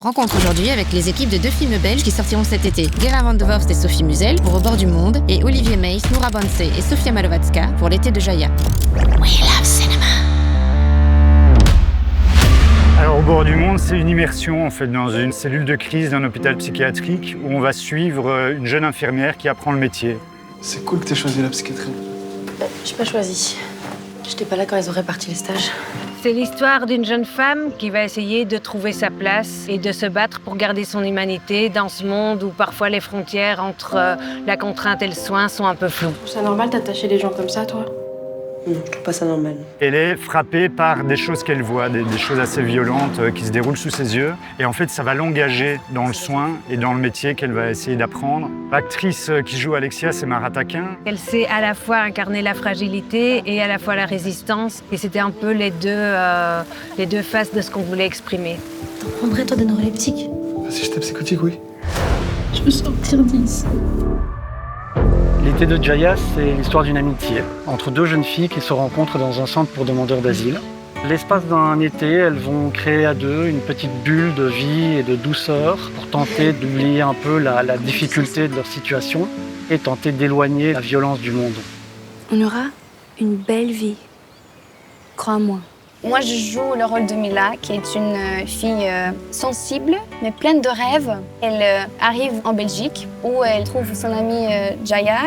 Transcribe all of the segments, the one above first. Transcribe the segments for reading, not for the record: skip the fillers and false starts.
Rencontre aujourd'hui avec les équipes de deux films belges qui sortiront cet été. Gera van de Vorst et Sophie Musel pour Au bord du monde et Olivier Meys, Noura Bansé et Sofia Malovatska pour L'été de Jaya. We love cinema. Alors, Au bord du monde, c'est une immersion en fait dans une cellule de crise d'un hôpital psychiatrique où on va suivre une jeune infirmière qui apprend le métier. C'est cool que t'aies choisi la psychiatrie. J'ai pas choisi. J'étais pas là quand ils ont réparti les stages. C'est l'histoire d'une jeune femme qui va essayer de trouver sa place et de se battre pour garder son humanité dans ce monde où parfois les frontières entre la contrainte et le soin sont un peu floues. C'est normal d'attacher les gens comme ça, toi? Non, je trouve pas ça normal. Elle est frappée par des choses qu'elle voit, des choses assez violentes qui se déroulent sous ses yeux. Et en fait, ça va l'engager dans le soin et dans le métier qu'elle va essayer d'apprendre. L'actrice qui joue Alexia, c'est Mara Taquin. Elle sait à la fois incarner la fragilité et à la fois la résistance. Et c'était un peu les deux faces de ce qu'on voulait exprimer. T'en prendrais, toi, des neuroleptiques? Si j'étais psychotique, oui. Je veux sortir d'ici. L'été de Jaya, c'est l'histoire d'une amitié entre deux jeunes filles qui se rencontrent dans un centre pour demandeurs d'asile. L'espace d'un été, elles vont créer à deux une petite bulle de vie et de douceur pour tenter d'oublier un peu la difficulté de leur situation et tenter d'éloigner la violence du monde. On aura une belle vie, crois-moi. Moi, je joue le rôle de Mila, qui est une fille sensible, mais pleine de rêves. Elle arrive en Belgique, où elle trouve son amie Jaya.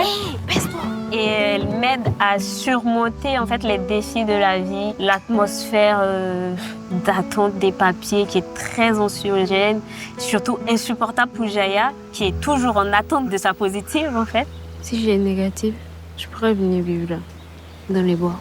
Et elle m'aide à surmonter en fait les défis de la vie, l'atmosphère d'attente des papiers qui est très anxiogène, surtout insupportable pour Jaya, qui est toujours en attente de sa positive en fait. Si j'ai une négative, je pourrais venir vivre là, dans les bois.